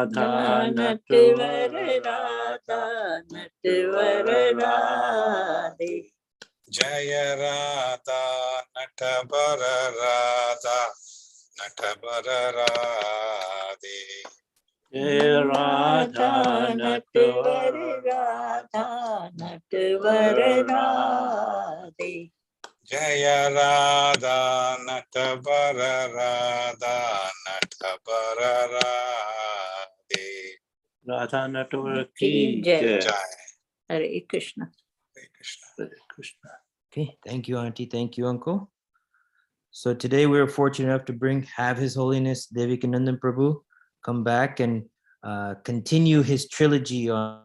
Radha Natvar Radha Natvar Radhe. Jaya Radha Natvar Radha Natvar Radhe. Jaya Radha Natvar Radha Natvar Radhe. Jaya Radha Natvar Radha Natvar Radhe. Radha Natvar ki jai. Hare Krishna. Hare Krishna. Hare Krishna. Okay, thank you, Auntie. Thank you, Uncle. So today we are fortunate enough to have His Holiness Devikanandan Prabhu come back and continue his trilogy on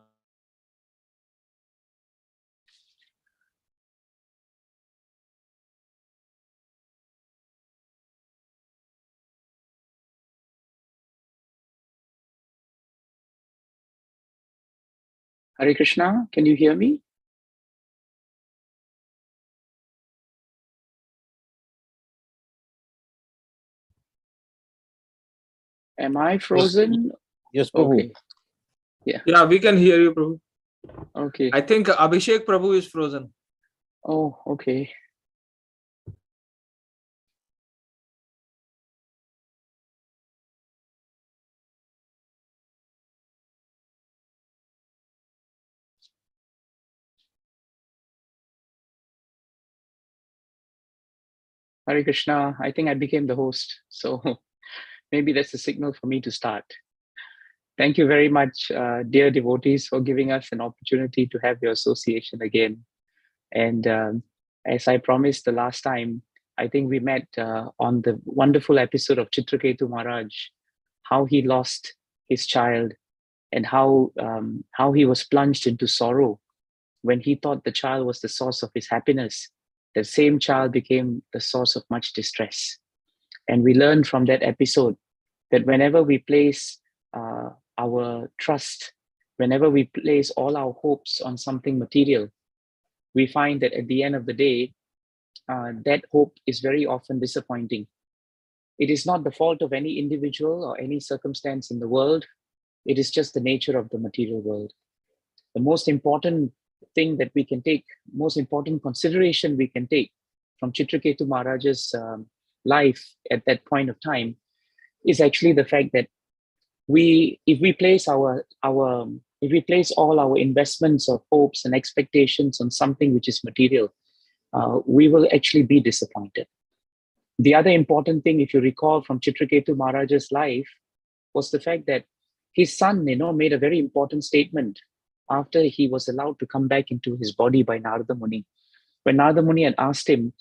Hare Krishna, can you hear me? Am I frozen? Yes, Prabhu. Okay. Yeah, we can hear you, Prabhu. Okay. I think Abhishek Prabhu is frozen. Oh, okay. Hare Krishna, I think I became the host, so maybe that's a signal for me to start. Thank you very much, dear devotees, for giving us an opportunity to have your association again. And as I promised the last time, I think we met on the wonderful episode of Chitraketu Maharaj, how he lost his child and how he was plunged into sorrow when he thought the child was the source of his happiness. The same child became the source of much distress. And we learned from that episode that whenever we place our trust, whenever we place all our hopes on something material, we find that at the end of the day, that hope is very often disappointing. It is not the fault of any individual or any circumstance in the world. It is just the nature of the material world. The most important thing that we can take, most important consideration we can take from Chitraketu Maharaj's life at that point of time is actually the fact that if we place all our investments of hopes and expectations on something which is material, we will actually be disappointed. The other important thing, if you recall from Chitraketu Maharaj's life, was the fact that his son, made a very important statement after he was allowed to come back into his body by Narada Muni. When Narada Muni had asked him,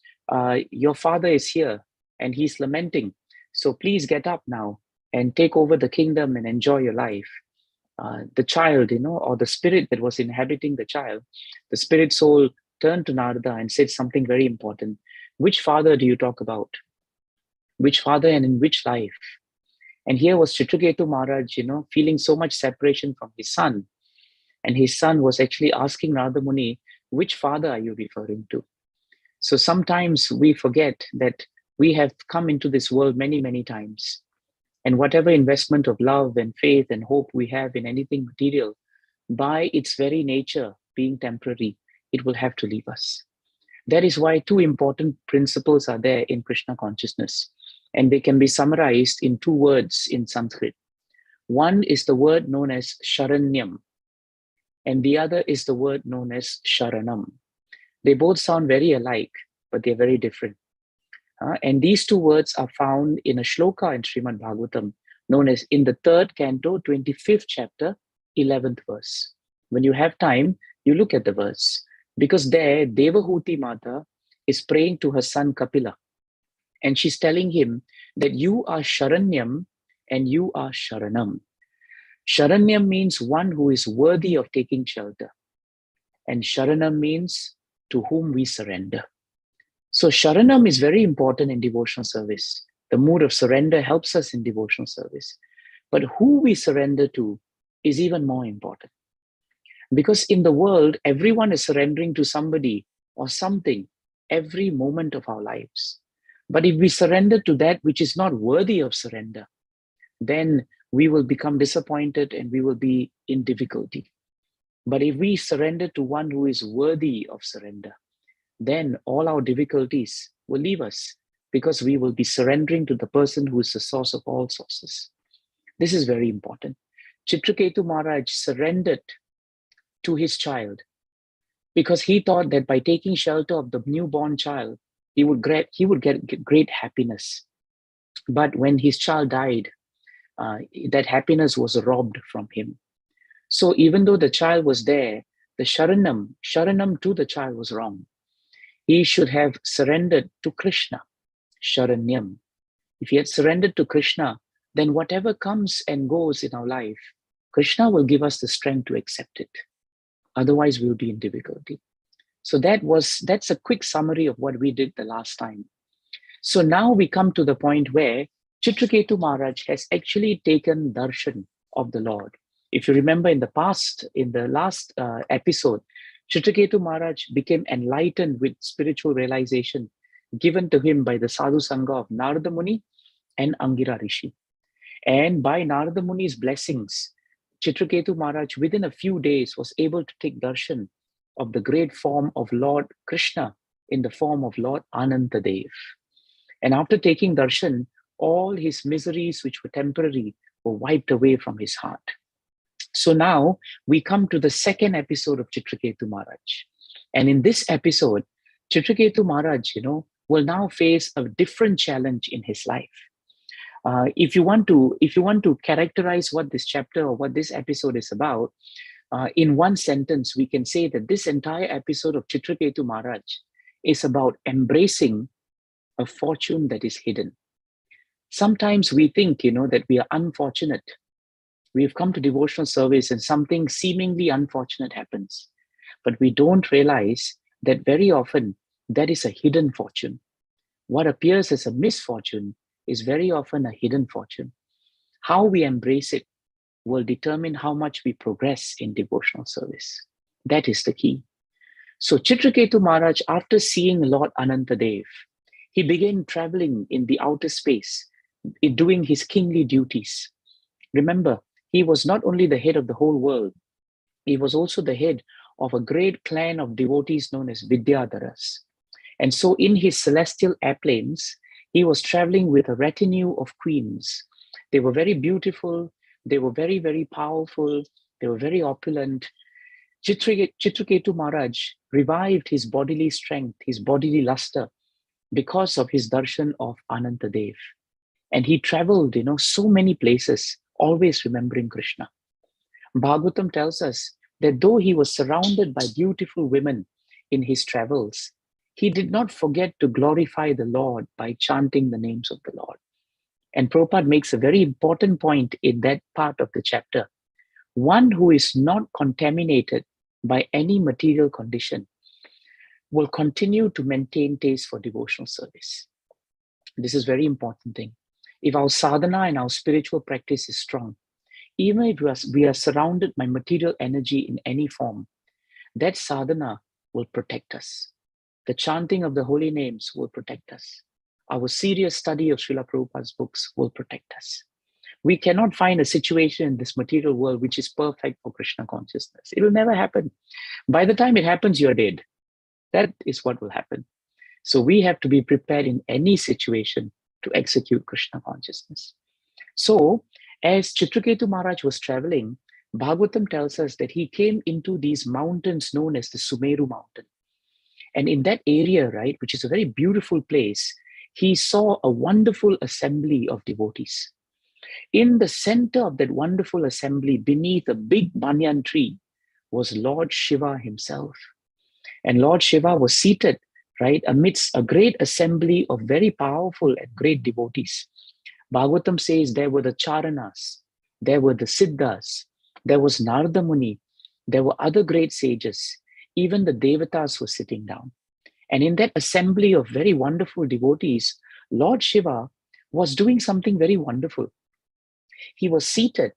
your father is here and he's lamenting, so please get up now and take over the kingdom and enjoy your life. The child, or the spirit that was inhabiting the child, the spirit soul turned to Narada and said something very important. Which father do you talk about? Which father and in which life? And here was Chitraketu Maharaj, feeling so much separation from his son. And his son was actually asking Narada Muni, which father are you referring to? So sometimes we forget that we have come into this world many, many times. And whatever investment of love and faith and hope we have in anything material, by its very nature being temporary, it will have to leave us. That is why two important principles are there in Krishna consciousness. And they can be summarized in two words in Sanskrit. One is the word known as Sharanyam, and the other is the word known as Sharanam. They both sound very alike, but they're very different. And these two words are found in a shloka in Srimad Bhagavatam, known as in the 3rd canto, 25th chapter, 11th verse. When you have time, you look at the verse, because there Devahuti Mata is praying to her son Kapila. And she's telling him that you are Sharanyam and you are Sharanam. Sharanyam means one who is worthy of taking shelter. And Sharanam means to whom we surrender. So Sharanam is very important in devotional service. The mood of surrender helps us in devotional service. But who we surrender to is even more important. Because in the world, everyone is surrendering to somebody or something every moment of our lives. But if we surrender to that which is not worthy of surrender, then we will become disappointed and we will be in difficulty. But if we surrender to one who is worthy of surrender, then all our difficulties will leave us, because we will be surrendering to the person who is the source of all sources. This is very important. Chitraketu Maharaj surrendered to his child because he thought that by taking shelter of the newborn child, he would get great happiness. But when his child died, that happiness was robbed from him. So even though the child was there, the sharanam to the child was wrong. He should have surrendered to Krishna, Sharanyam. If he had surrendered to Krishna, then whatever comes and goes in our life, Krishna will give us the strength to accept it. Otherwise, we'll be in difficulty. So that's a quick summary of what we did the last time. So now we come to the point where Chitraketu Maharaj has actually taken darshan of the Lord. If you remember in the last episode, Chitraketu Maharaj became enlightened with spiritual realization given to him by the sadhu sangha of Narada Muni and Angira Rishi. And by Narada Muni's blessings, Chitraketu Maharaj within a few days was able to take darshan of the great form of Lord Krishna in the form of Lord Anantadev. And after taking darshan, all his miseries, which were temporary, were wiped away from his heart. So now we come to the second episode of Chitraketu Maharaj. And in this episode, Chitraketu Maharaj, will now face a different challenge in his life. If you want to characterize what this chapter or what this episode is about, in one sentence, we can say that this entire episode of Chitraketu Maharaj is about embracing a fortune that is hidden. Sometimes we think, that we are unfortunate. We've come to devotional service and something seemingly unfortunate happens. But we don't realize that very often that is a hidden fortune. What appears as a misfortune is very often a hidden fortune. How we embrace it will determine how much we progress in devotional service. That is the key. So Chitraketu Maharaj, after seeing Lord Anantadev, he began traveling in the outer space, doing his kingly duties. Remember, he was not only the head of the whole world, he was also the head of a great clan of devotees known as Vidyadharas. And so in his celestial airplanes, he was traveling with a retinue of queens. They were very beautiful. They were very, very powerful. They were very opulent. Chitraketu Maharaj revived his bodily strength, his bodily luster, because of his darshan of Anantadev. And he traveled, so many places, always remembering Krishna. Bhagavatam tells us that though he was surrounded by beautiful women in his travels, he did not forget to glorify the Lord by chanting the names of the Lord. And Prabhupada makes a very important point in that part of the chapter. One who is not contaminated by any material condition will continue to maintain taste for devotional service. This is a very important thing. If our sadhana and our spiritual practice is strong, even if we are surrounded by material energy in any form, that sadhana will protect us. The chanting of the holy names will protect us. Our serious study of Srila Prabhupada's books will protect us. We cannot find a situation in this material world which is perfect for Krishna consciousness. It will never happen. By the time it happens, you're dead. That is what will happen. So we have to be prepared in any situation to execute Krishna consciousness. So as Chitraketu Maharaj was traveling, Bhagavatam tells us that he came into these mountains known as the Sumeru mountain. And in that area, right, which is a very beautiful place, he saw a wonderful assembly of devotees. In the center of that wonderful assembly, beneath a big banyan tree, was Lord Shiva himself. And Lord Shiva was seated, right, amidst a great assembly of very powerful and great devotees. Bhagavatam says there were the Charanas, there were the Siddhas, there was Narada Muni, there were other great sages, even the Devatas were sitting down. And in that assembly of very wonderful devotees, Lord Shiva was doing something very wonderful. He was seated,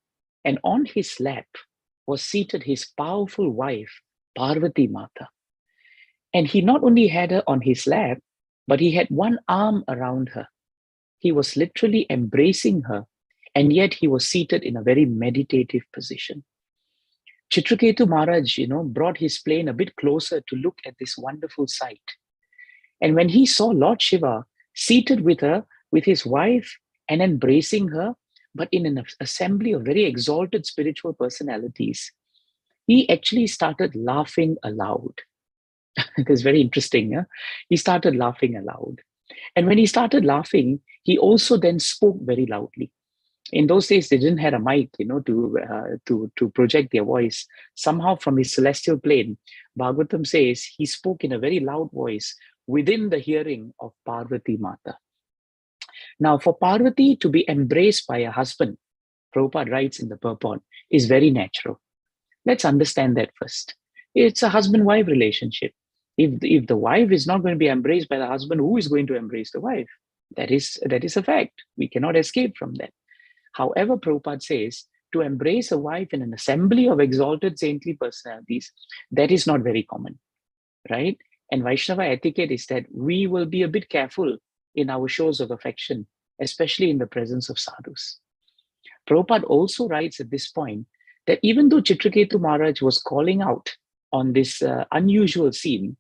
and on his lap was seated his powerful wife, Parvati Mata. And he not only had her on his lap, but he had one arm around her. He was literally embracing her and yet he was seated in a very meditative position. Chitraketu Maharaj, brought his plane a bit closer to look at this wonderful sight. And when he saw Lord Shiva seated with his wife and embracing her, but in an assembly of very exalted spiritual personalities, he actually started laughing aloud. It is very interesting. Huh? He started laughing aloud. And when he started laughing, he also then spoke very loudly. In those days, they didn't have a mic, to project their voice. Somehow from his celestial plane, Bhagavatam says he spoke in a very loud voice within the hearing of Parvati Mata. Now, for Parvati to be embraced by a husband, Prabhupada writes in the purport, is very natural. Let's understand that first. It's a husband-wife relationship. If the wife is not going to be embraced by the husband, who is going to embrace the wife? That is a fact. We cannot escape from that. However, Prabhupada says, to embrace a wife in an assembly of exalted saintly personalities, that is not very common, right? And Vaishnava etiquette is that we will be a bit careful in our shows of affection, especially in the presence of sadhus. Prabhupada also writes at this point that even though Chitraketu Maharaj was calling out on this unusual scene,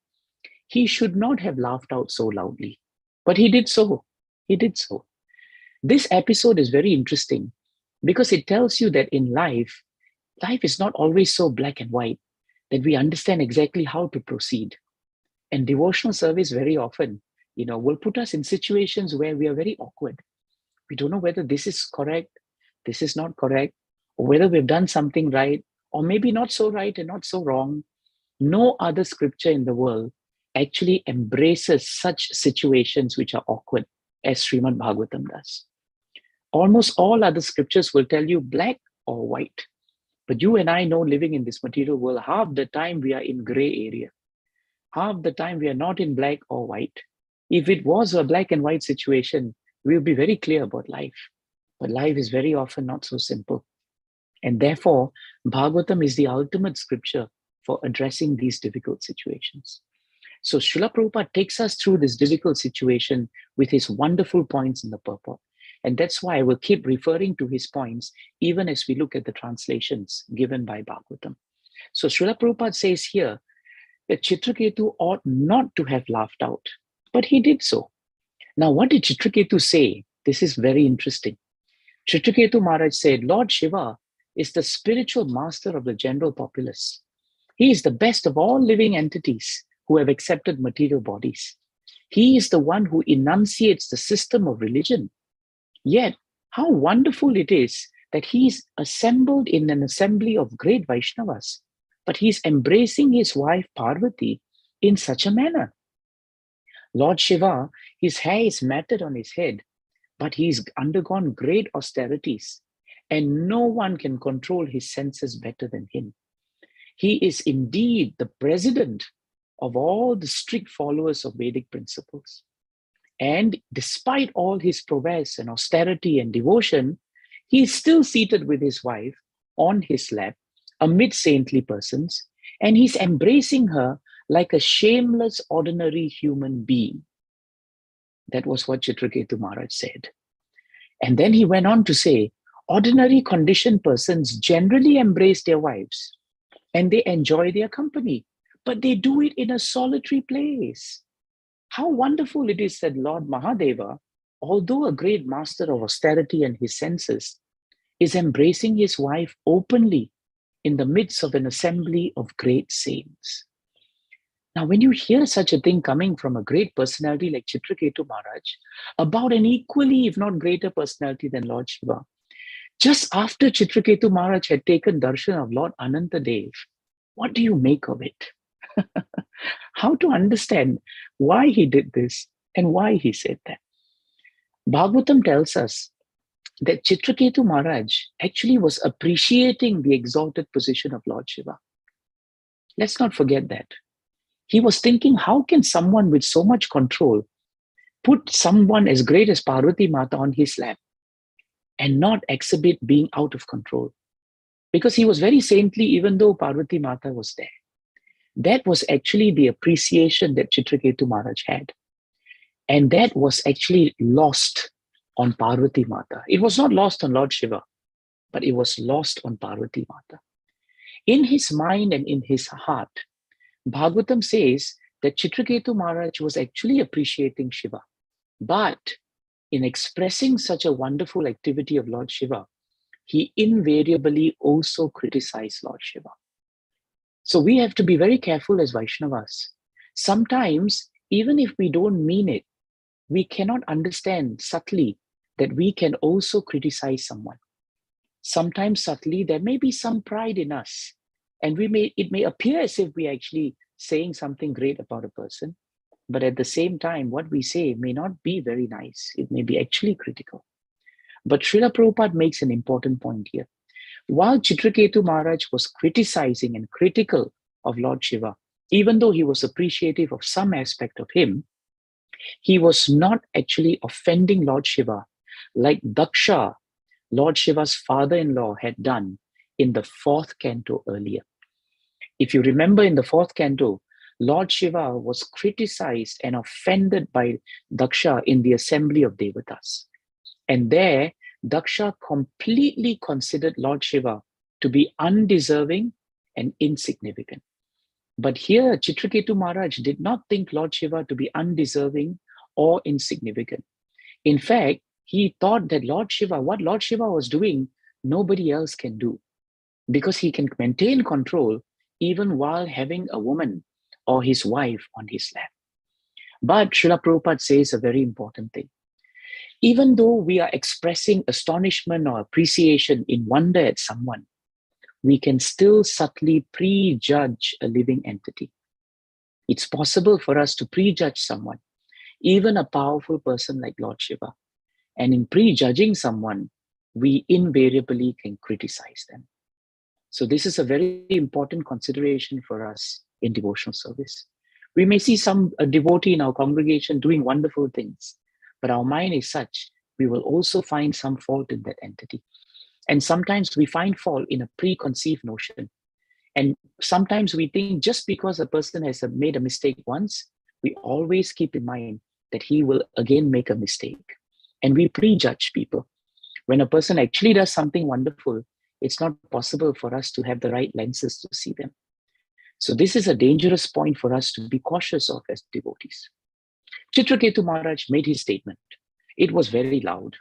he should not have laughed out so loudly. But he did so. He did so. This episode is very interesting because it tells you that in life is not always so black and white, that we understand exactly how to proceed. And devotional service very often, will put us in situations where we are very awkward. We don't know whether this is correct, this is not correct, or whether we've done something right, or maybe not so right and not so wrong. No other scripture in the world actually embraces such situations which are awkward as Srimad Bhagavatam does. Almost all other scriptures will tell you black or white. But you and I know, living in this material world, half the time we are in gray area. Half the time we are not in black or white. If it was a black and white situation, we would be very clear about life. But life is very often not so simple. And therefore, Bhagavatam is the ultimate scripture for addressing these difficult situations. So Srila Prabhupada takes us through this difficult situation with his wonderful points in the purport. And that's why I will keep referring to his points even as we look at the translations given by Bhagavatam. So Srila Prabhupada says here that Chitraketu ought not to have laughed out, but he did so. Now, what did Chitraketu say? This is very interesting. Chitraketu Maharaj said, Lord Shiva is the spiritual master of the general populace. He is the best of all living entities who have accepted material bodies. He is the one who enunciates the system of religion. Yet, how wonderful it is that he is assembled in an assembly of great Vaishnavas, but he is embracing his wife Parvati in such a manner. Lord Shiva, his hair is matted on his head, but he's undergone great austerities, and no one can control his senses better than him. He is indeed the president of all the strict followers of Vedic principles. And despite all his prowess and austerity and devotion, he is still seated with his wife on his lap amid saintly persons, and he's embracing her like a shameless, ordinary human being. That was what Chitraketu Maharaj said. And then he went on to say, ordinary conditioned persons generally embrace their wives and they enjoy their company, but they do it in a solitary place. How wonderful it is that Lord Mahadeva, although a great master of austerity and his senses, is embracing his wife openly in the midst of an assembly of great saints. Now, when you hear such a thing coming from a great personality like Chitraketu Maharaj, about an equally, if not greater personality than Lord Shiva, just after Chitraketu Maharaj had taken darshan of Lord Anantadev, what do you make of it? How to understand why he did this and why he said that? Bhagavatam tells us that Chitraketu Maharaj actually was appreciating the exalted position of Lord Shiva. Let's not forget that. He was thinking, how can someone with so much control put someone as great as Parvati Mata on his lap and not exhibit being out of control? Because he was very saintly even though Parvati Mata was there. That was actually the appreciation that Chitraketu Maharaj had. And that was actually lost on Parvati Mata. It was not lost on Lord Shiva, but it was lost on Parvati Mata. In his mind and in his heart, Bhagavatam says that Chitraketu Maharaj was actually appreciating Shiva. But in expressing such a wonderful activity of Lord Shiva, he invariably also criticized Lord Shiva. So we have to be very careful as Vaishnavas. Sometimes, even if we don't mean it, we cannot understand subtly that we can also criticize someone. Sometimes subtly, there may be some pride in us, and it may appear as if we are actually saying something great about a person, but at the same time, what we say may not be very nice. It may be actually critical. But Srila Prabhupada makes an important point here. While Chitraketu Maharaj was criticizing and critical of Lord Shiva, even though he was appreciative of some aspect of him, he was not actually offending Lord Shiva like Daksha, Lord Shiva's father-in-law, had done in the 4th canto earlier. If you remember, in the 4th canto, Lord Shiva was criticized and offended by Daksha in the assembly of Devatas. And there, Daksha completely considered Lord Shiva to be undeserving and insignificant. But here, Chitraketu Maharaj did not think Lord Shiva to be undeserving or insignificant. In fact, he thought that what Lord Shiva was doing, nobody else can do, because he can maintain control even while having a woman or his wife on his lap. But Srila Prabhupada says a very important thing. Even though we are expressing astonishment or appreciation in wonder at someone, we can still subtly prejudge a living entity. It's possible for us to prejudge someone, even a powerful person like Lord Shiva. And in prejudging someone, we invariably can criticize them. So this is a very important consideration for us in devotional service. We may see some devotee in our congregation doing wonderful things, but our mind is such, we will also find some fault in that entity. And sometimes we find fault in a preconceived notion. And sometimes we think just because a person has made a mistake once, we always keep in mind that he will again make a mistake. And we prejudge people. When a person actually does something wonderful, it's not possible for us to have the right lenses to see them. So this is a dangerous point for us to be cautious of as devotees. Chitraketu Maharaj made his statement. It was very loud.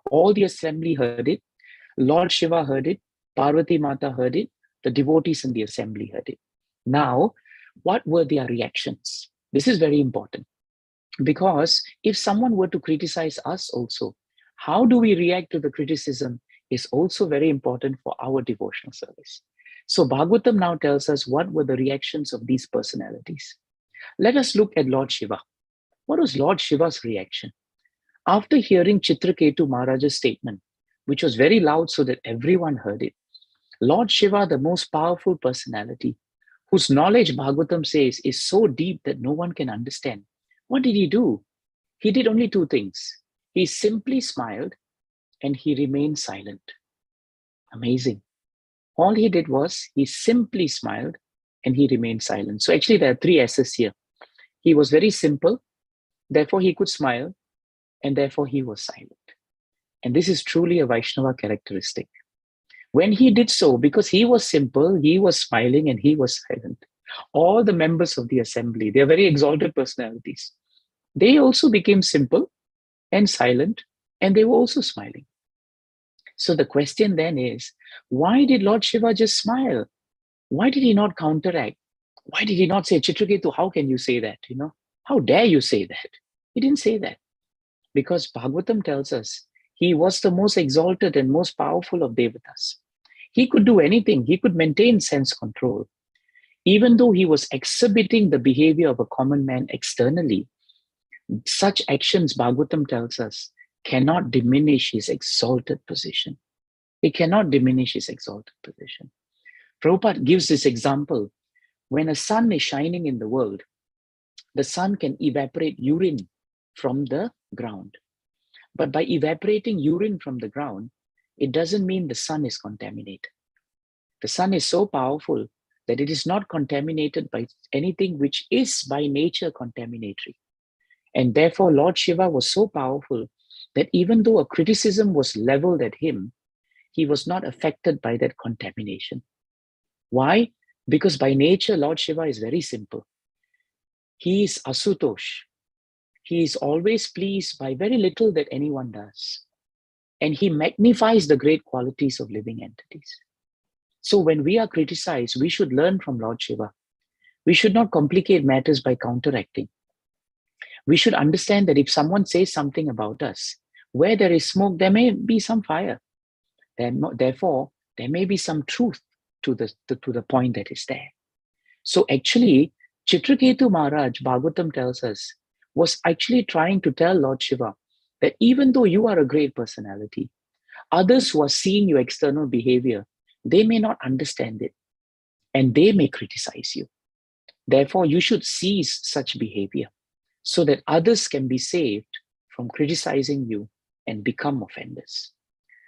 All the assembly heard it. Lord Shiva heard it. Parvati Mata heard it. The devotees in the assembly heard it. Now, what were their reactions? This is very important, because if someone were to criticize us also, how do we react to the criticism is also very important for our devotional service. So Bhagavatam now tells us what were the reactions of these personalities. Let us look at Lord Shiva. What was Lord Shiva's reaction? After hearing Chitraketu Maharaj's statement, which was very loud so that everyone heard it, Lord Shiva, the most powerful personality, whose knowledge Bhagavatam says is so deep that no one can understand, what did he do? He did only 2 things. He simply smiled and he remained silent. Amazing. All he did was he simply smiled and he remained silent. So actually there are 3 S's here. He was very simple, therefore he could smile, and therefore he was silent. And this is truly a Vaishnava characteristic. When he did so, because he was simple, he was smiling and he was silent, all the members of the assembly, they are very exalted personalities, they also became simple and silent, and they were also smiling. So the question then is, why did Lord Shiva just smile? Why did he not counteract? Why did he not say, Chitraketu, how can you say that? How dare you say that? He didn't say that. Because Bhagavatam tells us he was the most exalted and most powerful of Devatas. He could do anything. He could maintain sense control. Even though he was exhibiting the behavior of a common man externally, such actions, Bhagavatam tells us, cannot diminish his exalted position. It cannot diminish his exalted position. Prabhupada gives this example. When a sun is shining in the world, the sun can evaporate urine from the ground. But by evaporating urine from the ground, it doesn't mean the sun is contaminated. The sun is so powerful that it is not contaminated by anything which is by nature contaminatory. And therefore, Lord Shiva was so powerful that even though a criticism was leveled at him, he was not affected by that contamination. Why? Because by nature, Lord Shiva is very simple. He is Asutosh. He is always pleased by very little that anyone does. And he magnifies the great qualities of living entities. So when we are criticized, we should learn from Lord Shiva. We should not complicate matters by counteracting. We should understand that if someone says something about us, where there is smoke, there may be some fire. Therefore, there may be some truth to the point that is there. So actually, Chitraketu Maharaj, Bhagavatam tells us, was actually trying to tell Lord Shiva that even though you are a great personality, others who are seeing your external behavior, they may not understand it and they may criticize you. Therefore, you should cease such behavior so that others can be saved from criticizing you and become offenders.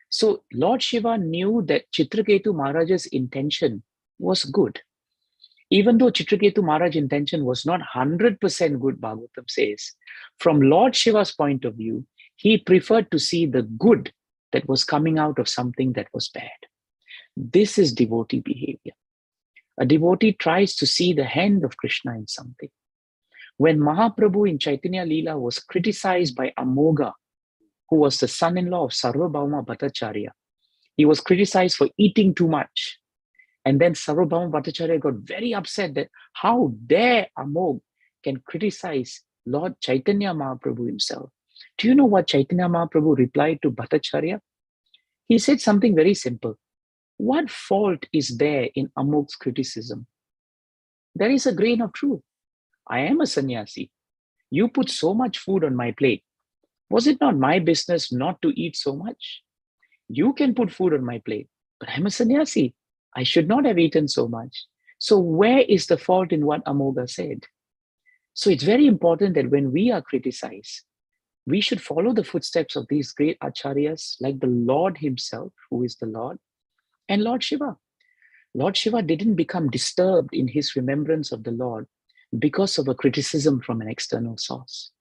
So Lord Shiva knew that Chitraketu Maharaj's intention was good. Even though Chitraketu Maharaj's intention was not 100% good, Bhagavatam says, from Lord Shiva's point of view, he preferred to see the good that was coming out of something that was bad. This is devotee behavior. A devotee tries to see the hand of Krishna in something. When Mahaprabhu in Chaitanya Leela was criticized by Amoga, who was the son-in-law of Sarvabhauma Bhattacharya, he was criticized for eating too much. And then Sarvabhauma Bhattacharya got very upset that how dare Amog can criticize Lord Chaitanya Mahaprabhu himself. Do you know what Chaitanya Mahaprabhu replied to Bhattacharya? He said something very simple. What fault is there in Amog's criticism? There is a grain of truth. I am a sannyasi. You put so much food on my plate. Was it not my business not to eat so much? You can put food on my plate, but I'm a sannyasi. I should not have eaten so much. So where is the fault in what Amoga said? So it's very important that when we are criticized, we should follow the footsteps of these great acharyas like the Lord himself, who is the Lord, and Lord Shiva. Lord Shiva didn't become disturbed in his remembrance of the Lord because of a criticism from an external source.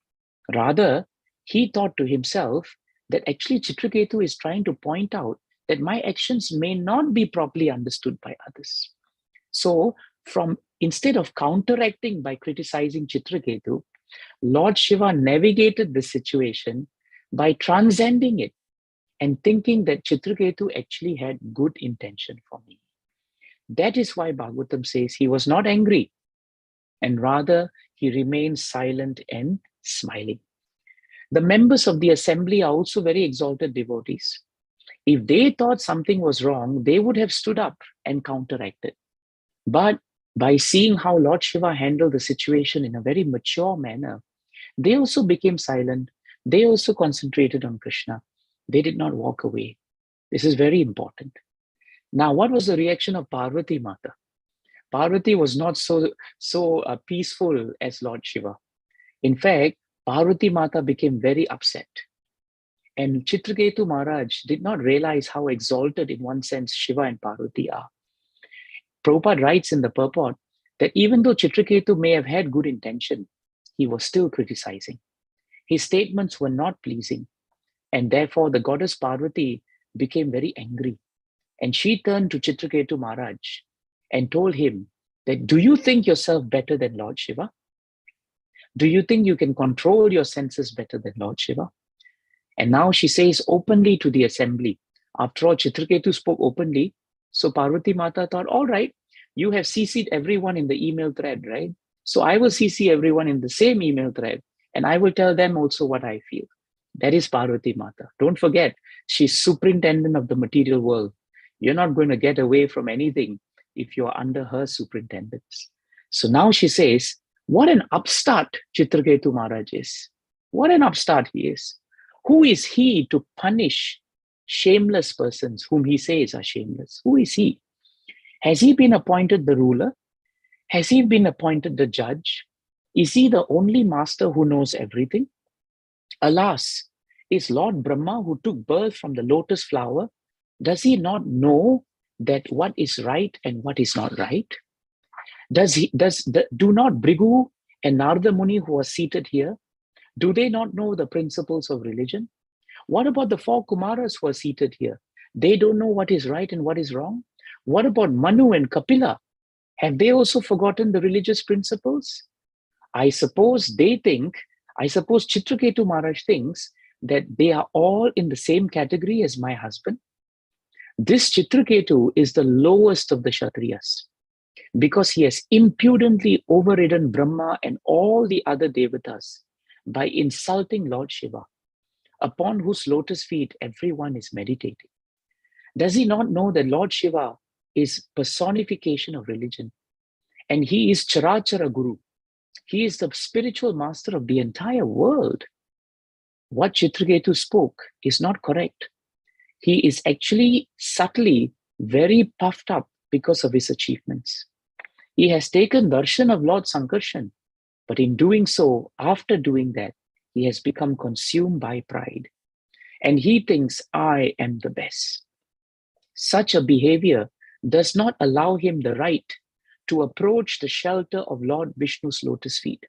Rather, he thought to himself that actually Chitraketu is trying to point out that my actions may not be properly understood by others. So instead of counteracting by criticizing Chitraketu, Lord Shiva navigated the situation by transcending it and thinking that Chitraketu actually had good intention for me. That is why Bhagavatam says he was not angry, and rather he remained silent and smiling. The members of the assembly are also very exalted devotees. If they thought something was wrong, they would have stood up and counteracted. But by seeing how Lord Shiva handled the situation in a very mature manner, they also became silent. They also concentrated on Krishna. They did not walk away. This is very important. Now, what was the reaction of Parvati Mata? Parvati was not so peaceful as Lord Shiva. In fact, Parvati Mata became very upset. And Chitraketu Maharaj did not realize how exalted in one sense Shiva and Parvati are. Prabhupada writes in the purport that even though Chitraketu may have had good intention, he was still criticizing. His statements were not pleasing. And therefore the goddess Parvati became very angry. And she turned to Chitraketu Maharaj and told him that, do you think yourself better than Lord Shiva? Do you think you can control your senses better than Lord Shiva? And now she says openly to the assembly. After all, Chitraketu spoke openly. So Parvati Mata thought, all right, you have CC'd everyone in the email thread, right? So I will CC everyone in the same email thread, and I will tell them also what I feel. That is Parvati Mata. Don't forget, she's superintendent of the material world. You're not going to get away from anything if you're under her superintendence. So now she says, what an upstart Chitraketu Maharaj is. What an upstart he is. Who is he to punish shameless persons whom he says are shameless? Who is he? Has he been appointed the ruler? Has he been appointed the judge? Is he the only master who knows everything? Alas, is Lord Brahma, who took birth from the lotus flower, does he not know that what is right and what is not right? Do not Bhrigu and Narada Muni, who are seated here, do they not know the principles of religion? What about the 4 Kumaras who are seated here? They don't know what is right and what is wrong. What about Manu and Kapila? Have they also forgotten the religious principles? I suppose Chitraketu Maharaj thinks that they are all in the same category as my husband. This Chitraketu is the lowest of the Kshatriyas because he has impudently overridden Brahma and all the other devatas by insulting Lord Shiva, upon whose lotus feet everyone is meditating. Does he not know that Lord Shiva is personification of religion? And he is Charachara Guru. He is the spiritual master of the entire world. What Chitraketu spoke is not correct. He is actually subtly very puffed up because of his achievements. He has taken darshan of Lord Sankarshan, but in doing so, after doing that, he has become consumed by pride. And he thinks, I am the best. Such a behavior does not allow him the right to approach the shelter of Lord Vishnu's lotus feet,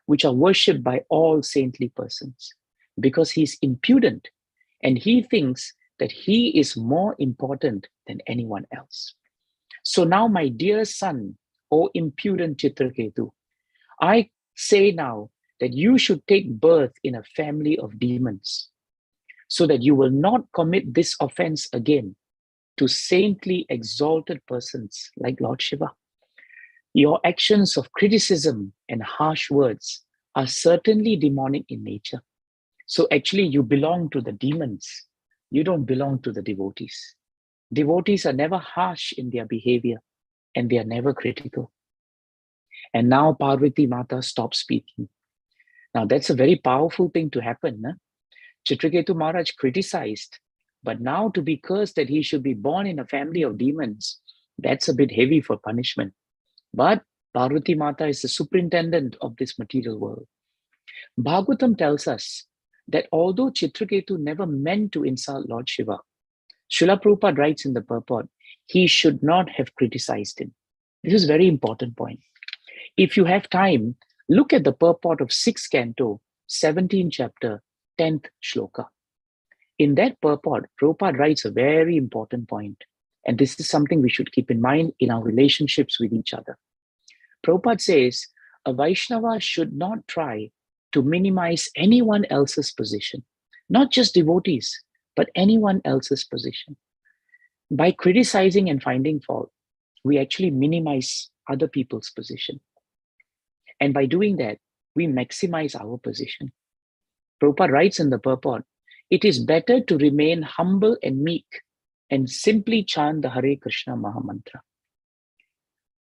which are worshipped by all saintly persons, because he is impudent and he thinks that he is more important than anyone else. So now, my dear son, O impudent Chitraketu, I say now that you should take birth in a family of demons so that you will not commit this offense again to saintly exalted persons like Lord Shiva. Your actions of criticism and harsh words are certainly demonic in nature. So actually you belong to the demons. You don't belong to the devotees. Devotees are never harsh in their behavior and they are never critical. And now Parvati Mata stopped speaking. Now that's a very powerful thing to happen. Huh? Chitraketu Maharaj criticized, but now to be cursed that he should be born in a family of demons, that's a bit heavy for punishment. But Parvati Mata is the superintendent of this material world. Bhagavatam tells us that although Chitraketu never meant to insult Lord Shiva, Srila Prabhupada writes in the purport, he should not have criticized him. This is a very important point. If you have time, look at the purport of 6th canto, 17th chapter, 10th shloka. In that purport, Prabhupada writes a very important point, and this is something we should keep in mind in our relationships with each other. Prabhupada says, a Vaishnava should not try to minimize anyone else's position, not just devotees, but anyone else's position. By criticizing and finding fault, we actually minimize other people's position. And by doing that, we maximize our position. Prabhupada writes in the purport, it is better to remain humble and meek and simply chant the Hare Krishna Mahamantra.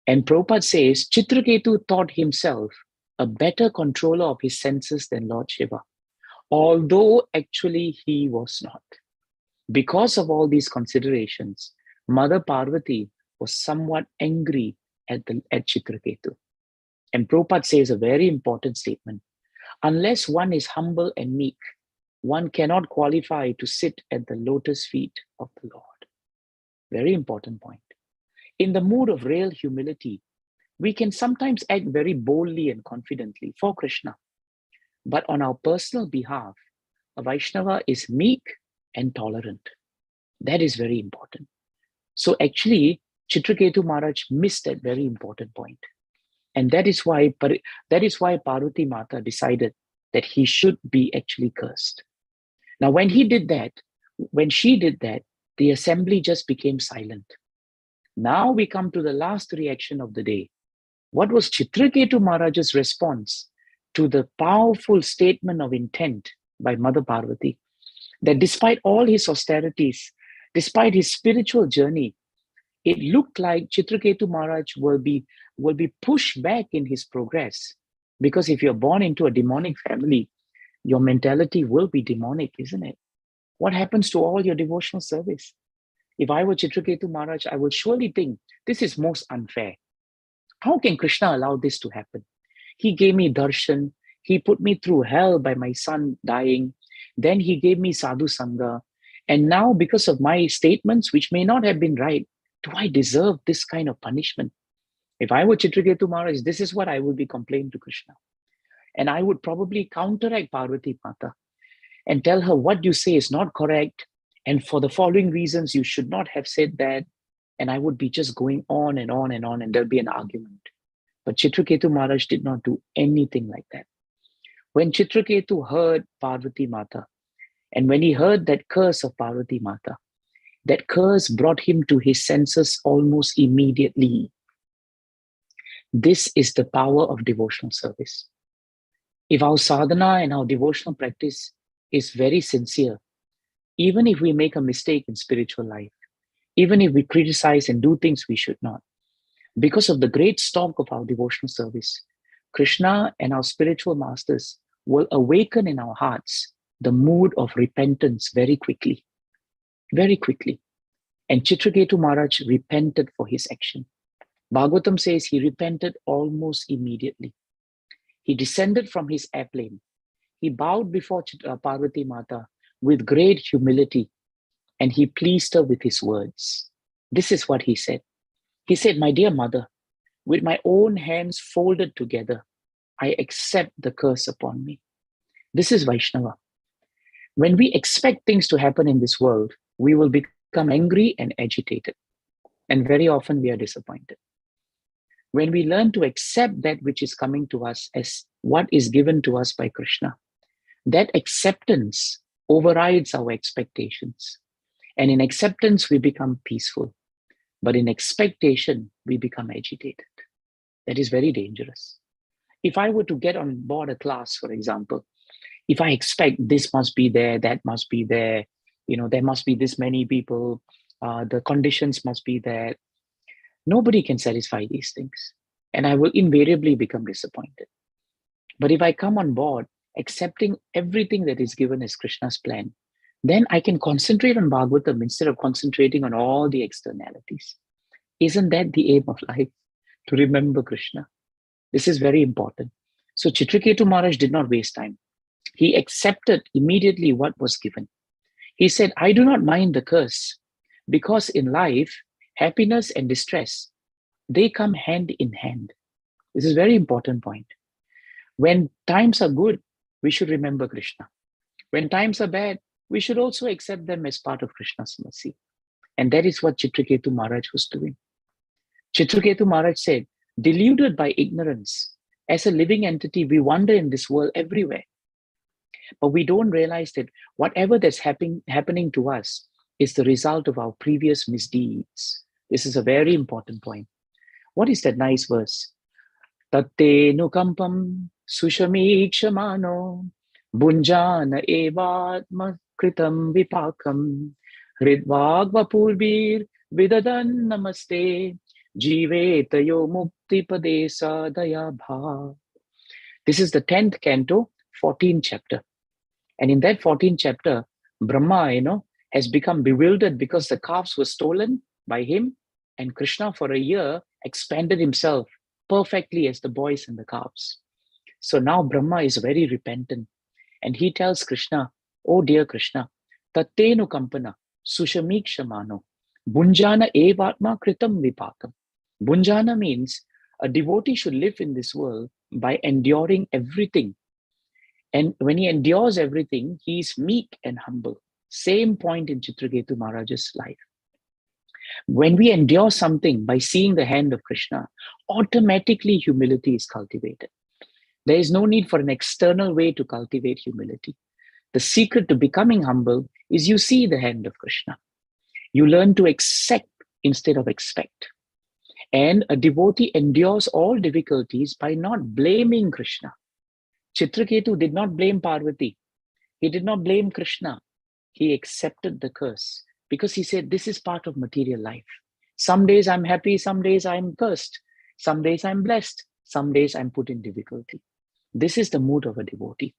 And Prabhupada says, Chitraketu thought himself a better controller of his senses than Lord Shiva, although actually he was not. Because of all these considerations, Mother Parvati was somewhat angry at Chitraketu. And Prabhupada says a very important statement. Unless one is humble and meek, one cannot qualify to sit at the lotus feet of the Lord. Very important point. In the mood of real humility, we can sometimes act very boldly and confidently for Krishna. But on our personal behalf, a Vaishnava is meek and tolerant. That is very important. So actually, Chitraketu Maharaj missed that very important point. And that is why Parvati Mata decided that he should be actually cursed. Now, when she did that, the assembly just became silent. Now we come to the last reaction of the day. What was Chitraketu Maharaj's response to the powerful statement of intent by Mother Parvati? That despite all his austerities, despite his spiritual journey, it looked like Chitraketu Maharaj will be pushed back in his progress. Because if you're born into a demonic family, your mentality will be demonic, isn't it? What happens to all your devotional service? If I were Chitraketu Maharaj, I would surely think, this is most unfair. How can Krishna allow this to happen? He gave me darshan. He put me through hell by my son dying. Then he gave me sadhu sangha. And now because of my statements, which may not have been right, do I deserve this kind of punishment? If I were Chitraketu Maharaj, this is what I would be complaining to Krishna. And I would probably counteract Parvati Mata. and tell her what you say is not correct, and for the following reasons you should not have said that, and I would be just going on and on and on, and there'll be an argument. But Chitraketu Maharaj did not do anything like that. When Chitraketu heard Parvati Mata, and when he heard that curse of Parvati Mata, that curse brought him to his senses almost immediately. This is the power of devotional service. If our sadhana and our devotional practice is very sincere, even if we make a mistake in spiritual life, even if we criticize and do things we should not, because of the great stock of our devotional service, Krishna and our spiritual masters will awaken in our hearts the mood of repentance very quickly, very quickly. And Chitraketu Maharaj repented for his action. Bhagavatam says he repented almost immediately. He descended from his airplane. He bowed before Parvati Mata with great humility, and he pleased her with his words. This is what he said. He said, "My dear mother, with my own hands folded together, I accept the curse upon me." This is Vaishnava. When we expect things to happen in this world, we will become angry and agitated. And very often we are disappointed. When we learn to accept that which is coming to us as what is given to us by Krishna, that acceptance overrides our expectations. And in acceptance, we become peaceful. But in expectation, we become agitated. That is very dangerous. If I were to get on board a class, for example, if I expect this must be there, that must be there, there must be this many people, the conditions must be there, nobody can satisfy these things. And I will invariably become disappointed. But if I come on board, accepting everything that is given as Krishna's plan, then I can concentrate on Bhagavatam instead of concentrating on all the externalities. Isn't that the aim of life? To remember Krishna. This is very important. So Chitraketu Maharaj did not waste time. He accepted immediately what was given. He said, "I do not mind the curse, because in life, happiness and distress, they come hand in hand." This is a very important point. When times are good, we should remember Krishna. When times are bad, we should also accept them as part of Krishna's mercy. And that is what Chitraketu Maharaj was doing. Chitraketu Maharaj said, "Deluded by ignorance, as a living entity, we wander in this world everywhere. But we don't realize that whatever that's happening to us is the result of our previous misdeeds." This is a very important point. What is that nice verse? Tatte nukampam sushamikshamano bunjana evatma kritam vipakam hridvagvapulbir vidadan namaste jivetayo mukti padesa daya bha. This is the 10th canto, 14th chapter. And in that 14th chapter, Brahma, has become bewildered because the calves were stolen by him, and Krishna for a year expanded himself perfectly as the boys and the calves. So now Brahma is very repentant, and he tells Krishna, "Oh dear Krishna, tattenu kampana sushamikshamano bunjana evatma kritam vipakam." Bunjana means a devotee should live in this world by enduring everything. And when he endures everything, he is meek and humble. Same point in Chitraketu Maharaj's life. When we endure something by seeing the hand of Krishna, automatically humility is cultivated. There is no need for an external way to cultivate humility. The secret to becoming humble is you see the hand of Krishna. You learn to accept instead of expect. And a devotee endures all difficulties by not blaming Krishna. Chitraketu did not blame Parvati. He did not blame Krishna. He accepted the curse because he said, this is part of material life. Some days I'm happy, some days I'm cursed. Some days I'm blessed, some days I'm put in difficulty. This is the mood of a devotee.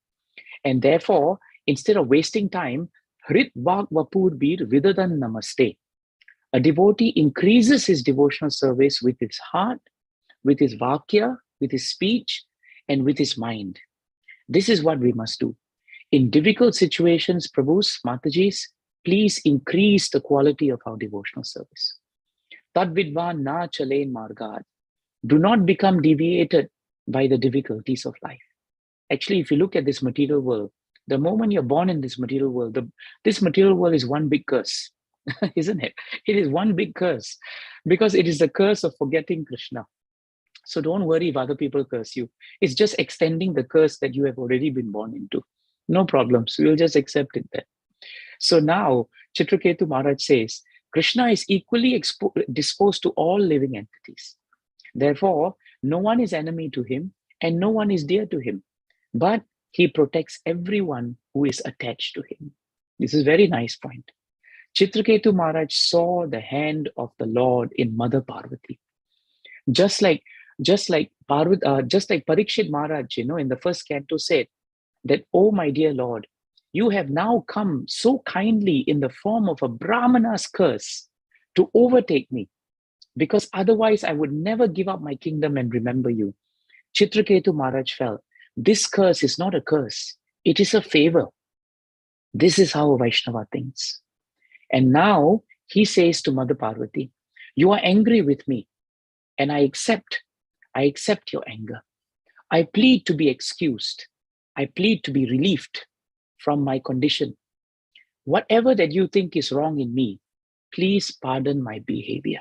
And therefore, instead of wasting time, Hrit Vak Vapur Bir Vidadan Namaste. A devotee increases his devotional service with his heart, with his vakya, with his speech, and with his mind. This is what we must do. In difficult situations, Prabhus, Matajis, please increase the quality of our devotional service. Tad vidvan na chalein margad. Do not become deviated by the difficulties of life. Actually, if you look at this material world, The moment you're born in this material world, this material world is one big curse, isn't it? It is one big curse because it is the curse of forgetting Krishna. So don't worry if other people curse you. It's just extending the curse that you have already been born into. No problems. We'll just accept it then. So now Chitraketu Maharaj says, Krishna is equally disposed to all living entities. Therefore, no one is enemy to him and no one is dear to him. But he protects everyone who is attached to him. This is a very nice point. Chitraketu Maharaj saw the hand of the Lord in Mother Parvati. Just like Parikshit Maharaj, in the first canto said that, oh my dear Lord, you have now come so kindly in the form of a Brahmana's curse to overtake me, because otherwise I would never give up my kingdom and remember you. Chitraketu Maharaj felt, this curse is not a curse, it is a favor. This is how a Vaishnava thinks. And now he says to Mother Parvati, you are angry with me, and I accept your anger. I plead to be excused. I plead to be relieved from my condition. Whatever that you think is wrong in me, please pardon my behavior.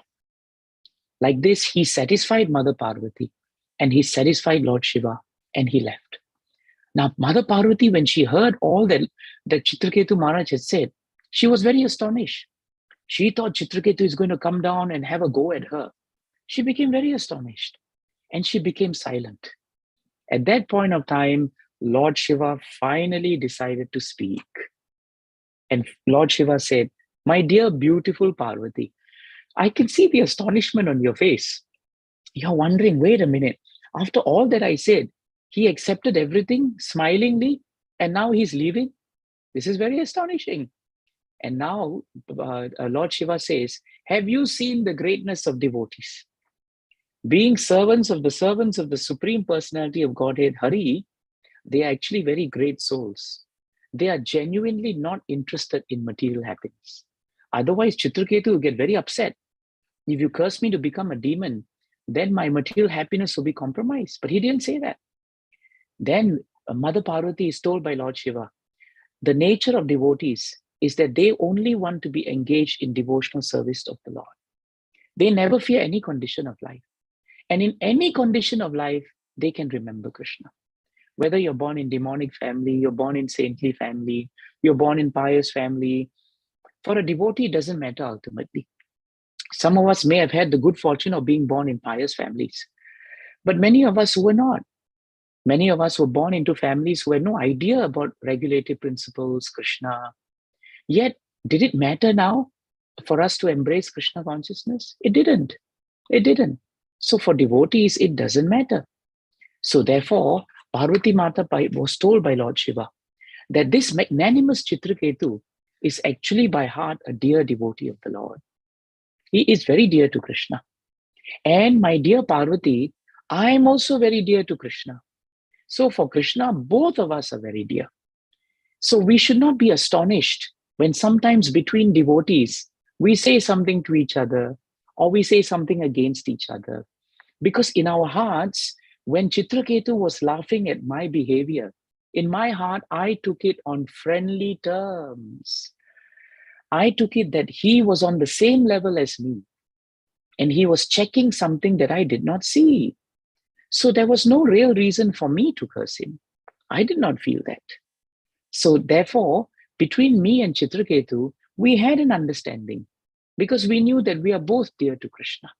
Like this, he satisfied Mother Parvati and he satisfied Lord Shiva and he left. Now, Mother Parvati, when she heard all that Chitraketu Maharaj had said, she was very astonished. She thought Chitraketu is going to come down and have a go at her. She became very astonished and she became silent. At that point of time, Lord Shiva finally decided to speak. And Lord Shiva said, my dear beautiful Parvati, I can see the astonishment on your face. You're wondering, wait a minute, after all that I said, he accepted everything smilingly and now he's leaving? This is very astonishing. And now Lord Shiva says, have you seen the greatness of devotees? Being servants of the Supreme Personality of Godhead, Hari, they are actually very great souls. They are genuinely not interested in material happiness. Otherwise, Chitraketu will get very upset. If you curse me to become a demon, then my material happiness will be compromised. But he didn't say that. Then Mother Parvati is told by Lord Shiva, the nature of devotees is that they only want to be engaged in devotional service of the Lord. They never fear any condition of life. And in any condition of life, they can remember Krishna. Whether you're born in demonic family, you're born in saintly family, you're born in pious family, for a devotee, it doesn't matter ultimately. Some of us may have had the good fortune of being born in pious families, but many of us were not. Many of us were born into families who had no idea about regulative principles, Krishna. Yet, did it matter now for us to embrace Krishna consciousness? It didn't. It didn't. So for devotees, it doesn't matter. So therefore, Parvati Mata was told by Lord Shiva that this magnanimous Chitraketu is actually by heart a dear devotee of the Lord. He is very dear to Krishna. And my dear Parvati, I am also very dear to Krishna. So for Krishna, both of us are very dear. So we should not be astonished when sometimes between devotees, we say something to each other or we say something against each other. Because in our hearts, when Chitraketu was laughing at my behavior, in my heart, I took it on friendly terms. I took it that he was on the same level as me and he was checking something that I did not see. So there was no real reason for me to curse him. I did not feel that. So therefore, between me and Chitraketu, we had an understanding because we knew that we are both dear to Krishna.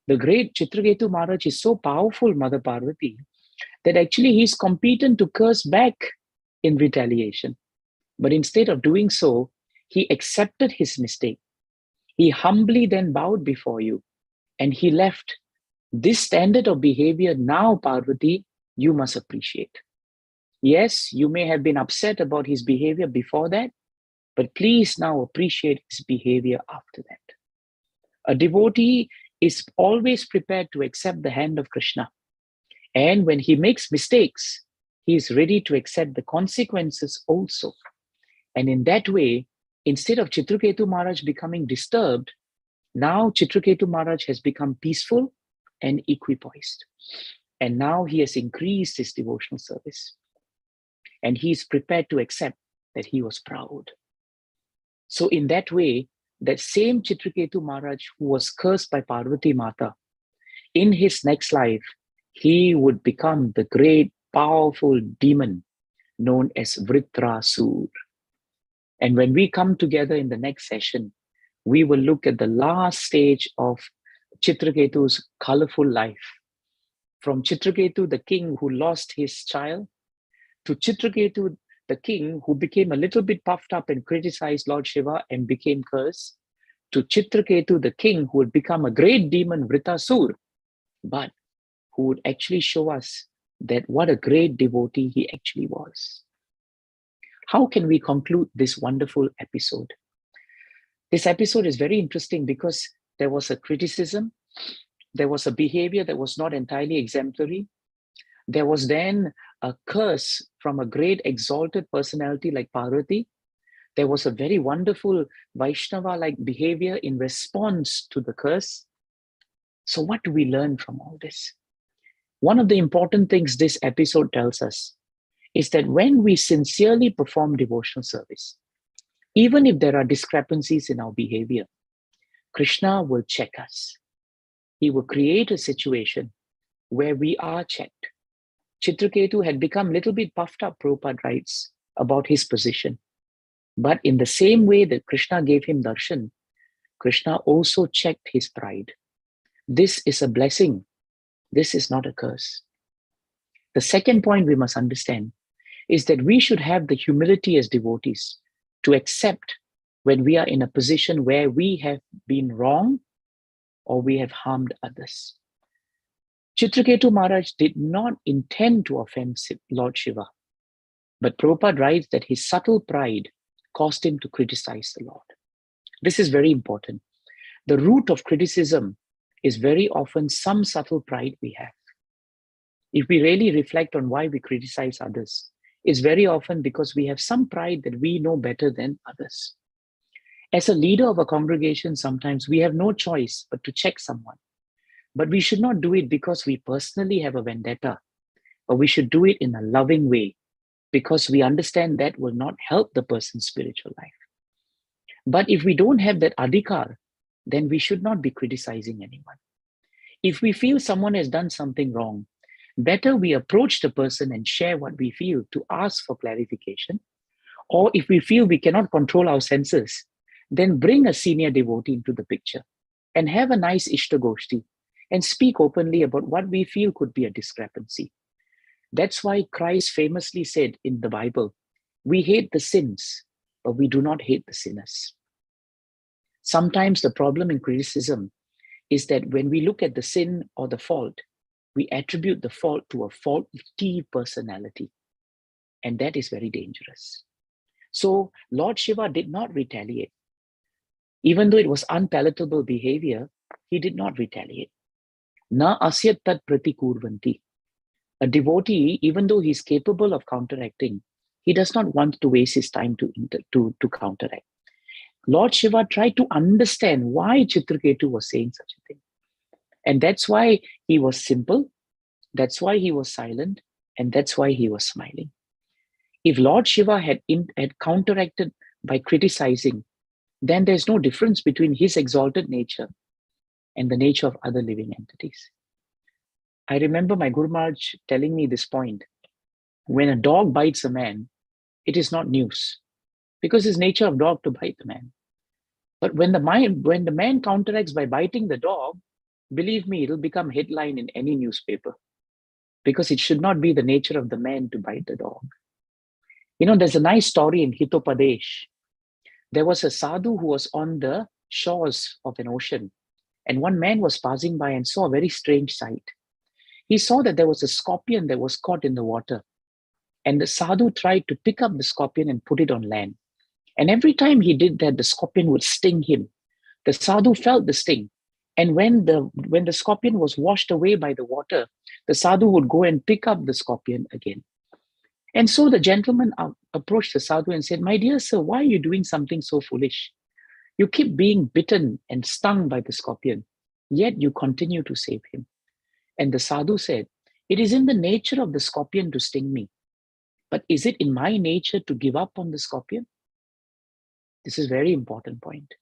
The great Chitraketu Maharaj is so powerful, Mother Parvati, that actually he's competent to curse back in retaliation. But instead of doing so, he accepted his mistake. He humbly then bowed before you and he left. This standard of behavior now, Parvati, you must appreciate. Yes, you may have been upset about his behavior before that, but please now appreciate his behavior after that. A devotee is always prepared to accept the hand of Krishna. And when he makes mistakes, he is ready to accept the consequences also. And in that way, instead of Chitraketu Maharaj becoming disturbed, now Chitraketu Maharaj has become peaceful and equipoised. And now he has increased his devotional service. and he's prepared to accept that he was proud. So in that way, that same Chitraketu Maharaj who was cursed by Parvati Mata, in his next life, he would become the great, powerful demon known as Vritrasur. And when we come together in the next session, we will look at the last stage of Chitraketu's colorful life. From Chitraketu, the king who lost his child, to Chitraketu, the king who became a little bit puffed up and criticized Lord Shiva and became cursed, to Chitraketu, the king who would become a great demon, Vritrasur, but who would actually show us that what a great devotee he actually was. How can we conclude this wonderful episode? This episode is very interesting because there was a criticism, there was a behavior that was not entirely exemplary. There was then a curse from a great exalted personality like Parvati. There was a very wonderful Vaishnava-like behavior in response to the curse. So what do we learn from all this? One of the important things this episode tells us is that when we sincerely perform devotional service, even if there are discrepancies in our behavior, Krishna will check us. He will create a situation where we are checked. Chitraketu had become a little bit puffed up, Prabhupada writes, about his position. But in the same way that Krishna gave him darshan, Krishna also checked his pride. This is a blessing. This is not a curse. The second point we must understand is that we should have the humility as devotees to accept when we are in a position where we have been wrong or we have harmed others. Chitraketu Maharaj did not intend to offend Lord Shiva, but Prabhupada writes that his subtle pride caused him to criticize the Lord. This is very important. The root of criticism is very often some subtle pride we have. If we really reflect on why we criticize others, it's very often because we have some pride that we know better than others. As a leader of a congregation, sometimes we have no choice but to check someone. But we should not do it because we personally have a vendetta, but we should do it in a loving way because we understand that will not help the person's spiritual life. But if we don't have that adhikar, then we should not be criticizing anyone. If we feel someone has done something wrong, better we approach the person and share what we feel to ask for clarification. Or if we feel we cannot control our senses, then bring a senior devotee into the picture and have a nice Ishtagoshti and speak openly about what we feel could be a discrepancy. That's why Christ famously said in the Bible, we hate the sins, but we do not hate the sinners. Sometimes the problem in criticism is that when we look at the sin or the fault, we attribute the fault to a faulty personality. And that is very dangerous. So Lord Shiva did not retaliate. Even though it was unpalatable behavior, he did not retaliate. Na asyat tat pratikurvanti. A devotee, even though he's capable of counteracting, he does not want to waste his time to counteract. Lord Shiva tried to understand why Chitraketu was saying such a thing. And that's why he was simple, that's why he was silent, and that's why he was smiling. If Lord Shiva had counteracted by criticizing, then there's no difference between his exalted nature and the nature of other living entities. I remember my Guru Maharaj telling me this point. When a dog bites a man, it is not news because it's nature of dog to bite the man. But when the man counteracts by biting the dog, believe me, it'll become headline in any newspaper because it should not be the nature of the man to bite the dog. You know, there's a nice story in Hitopadesh. There was a sadhu who was on the shores of an ocean, and one man was passing by and saw a very strange sight. He saw that there was a scorpion that was caught in the water, and the sadhu tried to pick up the scorpion and put it on land. And every time he did that, the scorpion would sting him. The sadhu felt the sting. And when the scorpion was washed away by the water, the sadhu would go and pick up the scorpion again. And so the gentleman approached the sadhu and said, "My dear sir, why are you doing something so foolish? You keep being bitten and stung by the scorpion, yet you continue to save him." And the sadhu said, "It is in the nature of the scorpion to sting me. But is it in my nature to give up on the scorpion? This is a very important point.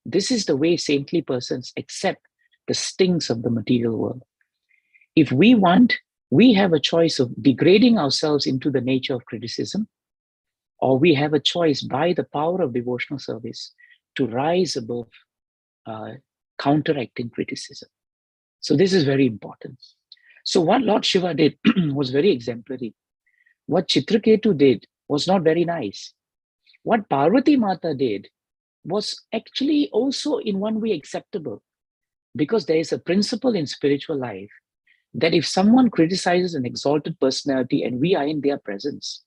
This is the way saintly persons accept the stings of the material world. If we want, we have a choice of degrading ourselves into the nature of criticism, or we have a choice by the power of devotional service to rise above counteracting criticism. So this is very important. So what Lord Shiva did was very exemplary. What Chitraketu did was not very nice. What Parvati Mata did was actually also in one way acceptable, because there is a principle in spiritual life that if someone criticizes an exalted personality and we are in their presence,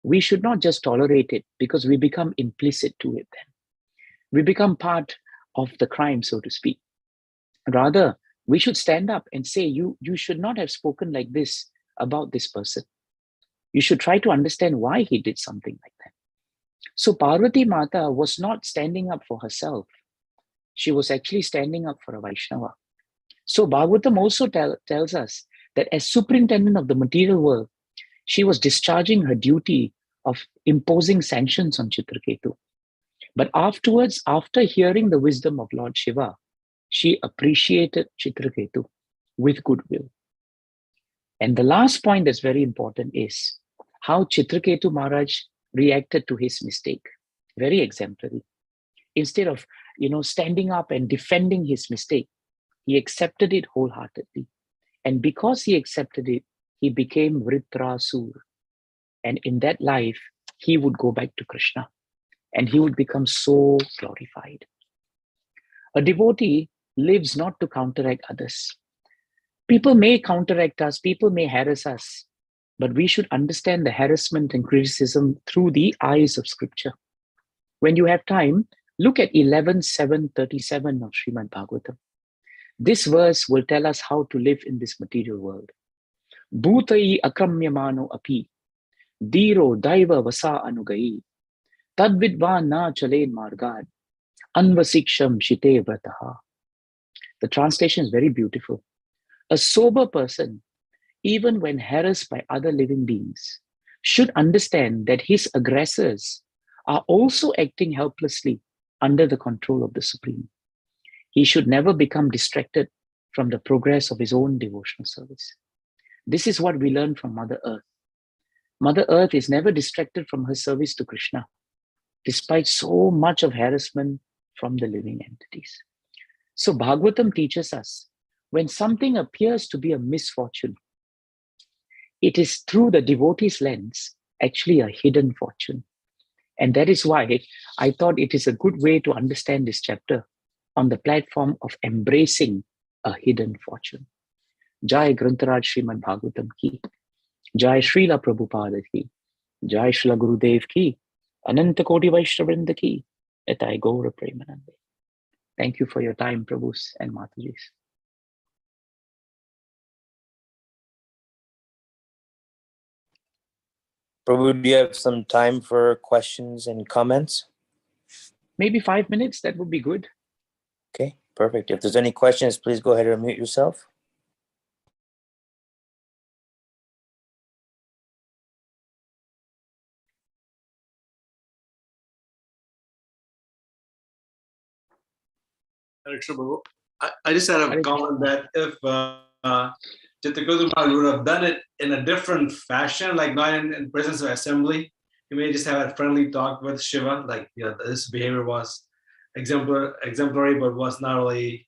we should not just tolerate it, because we become implicit to it then. We become part of the crime, so to speak. Rather, we should stand up and say, you should not have spoken like this about this person. You should try to understand why he did something like that. So Parvati Mata was not standing up for herself. She was actually standing up for a Vaishnava. So Bhagavatam also tells us that as superintendent of the material world, she was discharging her duty of imposing sanctions on Chitraketu. But afterwards, after hearing the wisdom of Lord Shiva, she appreciated Chitraketu with goodwill. And the last point that's very important is how Chitraketu Maharaj reacted to his mistake. Very exemplary. Instead of, standing up and defending his mistake, he accepted it wholeheartedly. And because he accepted it, he became Vritrasur. And in that life, he would go back to Krishna and he would become so glorified. A devotee lives not to counteract others. People may counteract us, people may harass us, but we should understand the harassment and criticism through the eyes of scripture. When you have time, look at 11.7.37 of Srimad Bhagavatam. This verse will tell us how to live in this material world. Bhutai akramyamano api, diro daiva vasa anugai, tadvidvan na chalen margad, anvasiksham shite vrataha. The translation is very beautiful. A sober person, even when harassed by other living beings, should understand that his aggressors are also acting helplessly under the control of the Supreme. He should never become distracted from the progress of his own devotional service. This is what we learn from Mother Earth. Mother Earth is never distracted from her service to Krishna, despite so much of harassment from the living entities. So Bhagavatam teaches us, when something appears to be a misfortune, it is through the devotee's lens actually a hidden fortune. And that is why I thought it is a good way to understand this chapter on the platform of embracing a hidden fortune. Jai Grantharaj Srimad Bhagavatam ki, Jai Srila Prabhupada ki, Jai Srila Gurudev ki, Ananta Koti Vaishnavrinda ki, Etai Gaura Premanande. Thank you for your time, Prabhus and Matajis. Prabhu, do you have some time for questions and comments? Maybe 5 minutes, that would be good. Okay, perfect. If there's any questions, please go ahead and unmute yourself. I just had a comment that if Chitraketu would have done it in a different fashion, like not in presence of assembly, he may just have a friendly talk with Shiva, like, this behavior was exemplary, but was not really,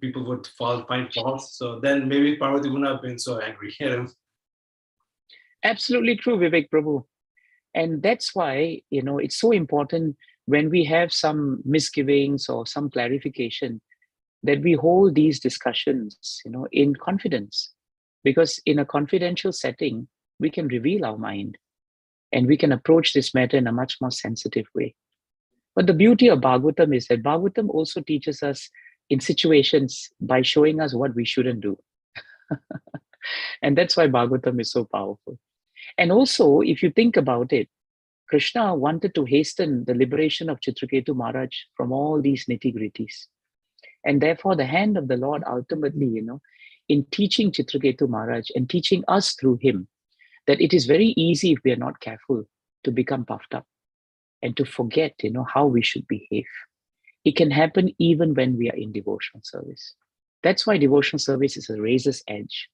people would find faults. So then maybe Parvati wouldn't have been so angry at him. Absolutely true, Vivek Prabhu. And that's why, it's so important when we have some misgivings or some clarification that we hold these discussions, in confidence. Because in a confidential setting, we can reveal our mind and we can approach this matter in a much more sensitive way. But the beauty of Bhagavatam is that Bhagavatam also teaches us in situations by showing us what we shouldn't do. And that's why Bhagavatam is so powerful. And also, if you think about it, Krishna wanted to hasten the liberation of Chitraketu Maharaj from all these nitty-gritties. And therefore, the hand of the Lord ultimately, in teaching Chitraketu Maharaj and teaching us through him, that it is very easy if we are not careful to become puffed up and to forget, how we should behave. It can happen even when we are in devotional service. That's why devotional service is a razor's edge.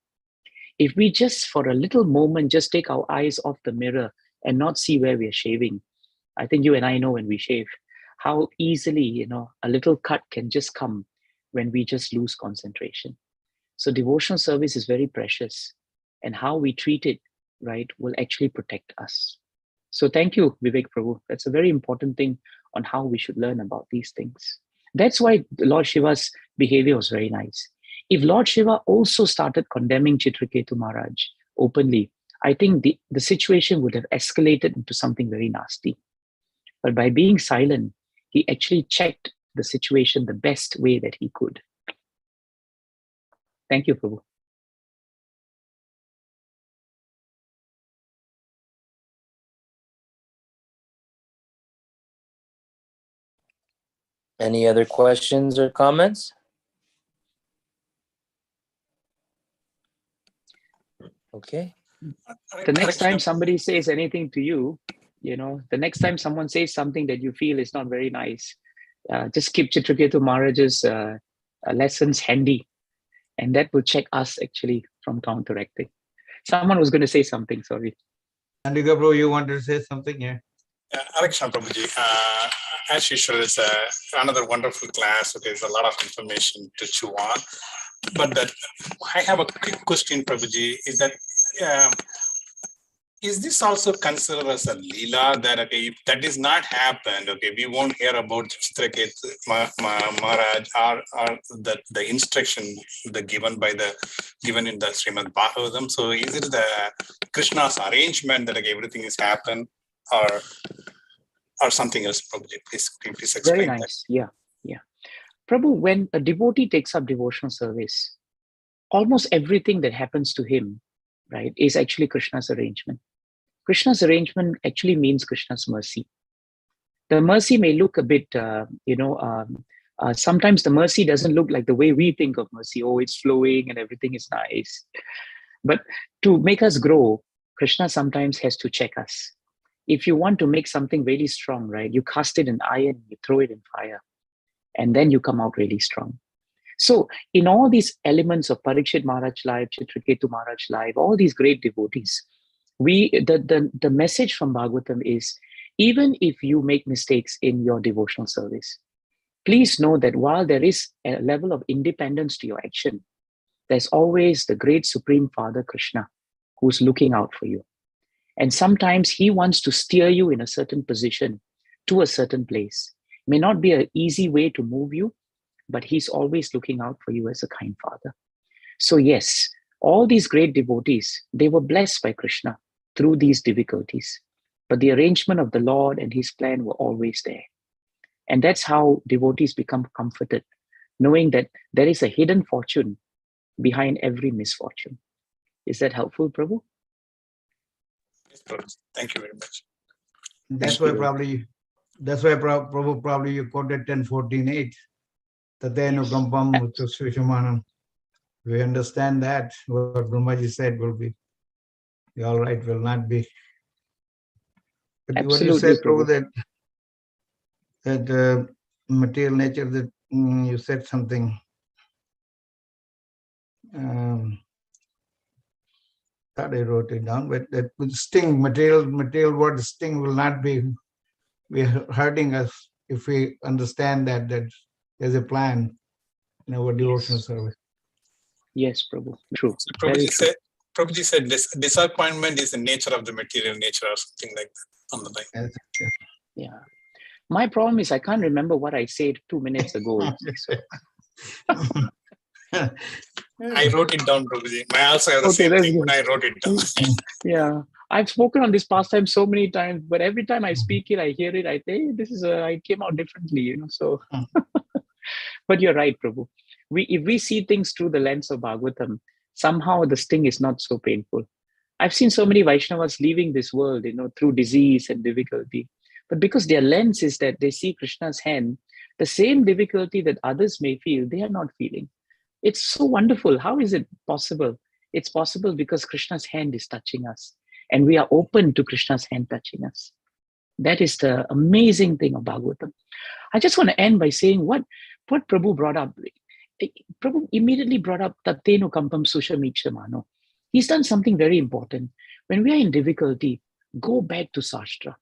If we just for a little moment just take our eyes off the mirror and not see where we are shaving, I think you and I know when we shave, how easily, a little cut can just come when we just lose concentration. So devotional service is very precious, and how we treat it, right, will actually protect us. So thank you, Vivek Prabhu. That's a very important thing on how we should learn about these things. That's why Lord Shiva's behavior was very nice. If Lord Shiva also started condemning Chitraketu Maharaj openly, I think the situation would have escalated into something very nasty. But by being silent, he actually checked the situation the best way that he could. Thank you, Prabhu. Any other questions or comments? Okay. The next time somebody says anything to you, the next time someone says something that you feel is not very nice, just keep Chitraketu Maharaj's lessons handy, and that will check us actually from counteracting. Someone was going to say something, sorry. Andika bro, you wanted to say something? Yeah. Alexander Prabhuji, as usual, it's another wonderful class. Okay, there's a lot of information to chew on. But I have a quick question, Prabhuji. Is this also considered as a Leela that, okay, if that is not happened, okay, we won't hear about Chitraketu Maharaj or the instruction given in the Srimad Bhagavatam? So is it the Krishna's arrangement that, okay, everything is happened, or something else? Prabhuji, please explain. Very nice. That. Yeah. Prabhu, when a devotee takes up devotional service, almost everything that happens to him, right, is actually Krishna's arrangement. Krishna's arrangement actually means Krishna's mercy. The mercy may look a bit, sometimes the mercy doesn't look like the way we think of mercy. Oh, it's flowing and everything is nice. But to make us grow, Krishna sometimes has to check us. If you want to make something really strong, right, you cast it in iron, you throw it in fire, and then you come out really strong. So in all these elements of Parikshit Maharaj life, Chitraketu Maharaj life, all these great devotees, the message from Bhagavatam is, even if you make mistakes in your devotional service, please know that while there is a level of independence to your action, there's always the great Supreme Father Krishna who's looking out for you. And sometimes he wants to steer you in a certain position to a certain place. It may not be an easy way to move you, but he's always looking out for you as a kind father. So yes, all these great devotees, they were blessed by Krishna through these difficulties. But the arrangement of the Lord and his plan were always there. And that's how devotees become comforted, knowing that there is a hidden fortune behind every misfortune. Is that helpful, Prabhu? Yes, Prabhuji. Thank you very much. That's why Prabhu probably you quoted 10:14:8. Tatenu kampam sushumanam. We understand that what Brahmaji said will be all right, will not be. But Absolutely, what you said, Prabhu, that material nature, that you said something. Thought I wrote it down, but that with sting, material word sting will not be hurting us if we understand that there's a plan in our devotional service. Yes, Prabhu. True. So Prabhuji said disappointment is the nature of the material nature or something like that on the line. Yeah. My problem is I can't remember what I said 2 minutes ago. So. I wrote it down, Prabhuji. I also have the same thing, but I wrote it down. Yeah. I've spoken on this pastime so many times, but every time I speak it, I hear it, I think hey, I came out differently, so. But you're right, Prabhu. If we see things through the lens of Bhagavatam, somehow the sting is not so painful. I've seen so many Vaishnavas leaving this world, through disease and difficulty. But because their lens is that they see Krishna's hand, the same difficulty that others may feel, they are not feeling. It's so wonderful. How is it possible? It's possible because Krishna's hand is touching us. and we are open to Krishna's hand touching us. That is the amazing thing of Bhagavatam. I just want to end by saying what Prabhu brought up. Prabhu immediately brought up Tattenu Kampam Susha Michamano. He's done something very important. When we are in difficulty, go back to Shastra.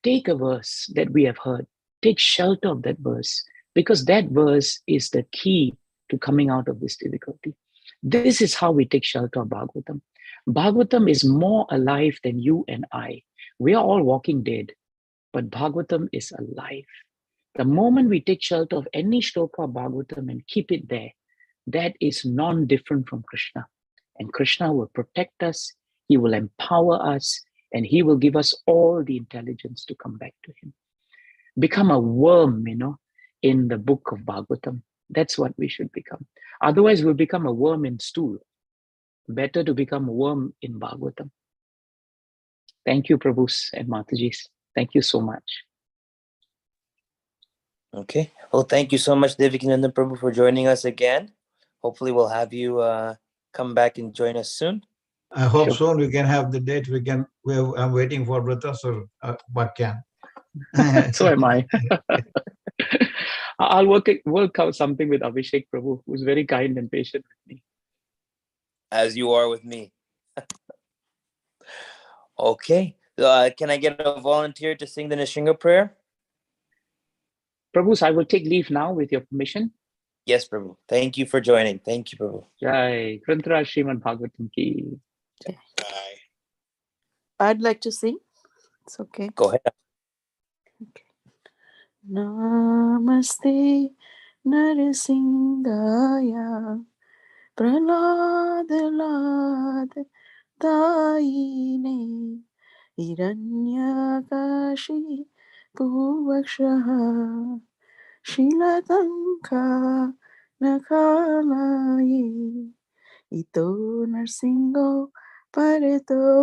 Take a verse that we have heard. Take shelter of that verse, because that verse is the key to coming out of this difficulty. This is how we take shelter of Bhagavatam. Bhagavatam is more alive than you and I. We are all walking dead, but Bhagavatam is alive. The moment we take shelter of any shloka of Bhagavatam and keep it there, that is non-different from Krishna. And Krishna will protect us, he will empower us, and he will give us all the intelligence to come back to him. Become a worm, in the book of Bhagavatam. That's what we should become. Otherwise, we'll become a worm in stool. Better to become a worm in Bhagavatam. Thank you, Prabhus and Matajis. Thank you so much. Okay. Well, thank you so much, Devikanandan Prabhu, for joining us again. Hopefully, we'll have you come back and join us soon. I hope soon we can have the date. I'm waiting for Vratasur Bhakyan. So am I. I'll work out something with Abhishek Prabhu, who's very kind and patient with me. As you are with me. Okay. Can I get a volunteer to sing the Nishinga prayer? Prabhus, I will take leave now with your permission. Yes, Prabhu. Thank you for joining. Thank you, Prabhu. Jai. Granthara Srimad Bhagavatam ki. Bye. I'd like to sing. It's okay. Go ahead. Okay. Namaste Narsingaya Prahlad Daine Hiranyakashi Puvakshaha Shilatanka Nakalaye Ito Narsingo Pareto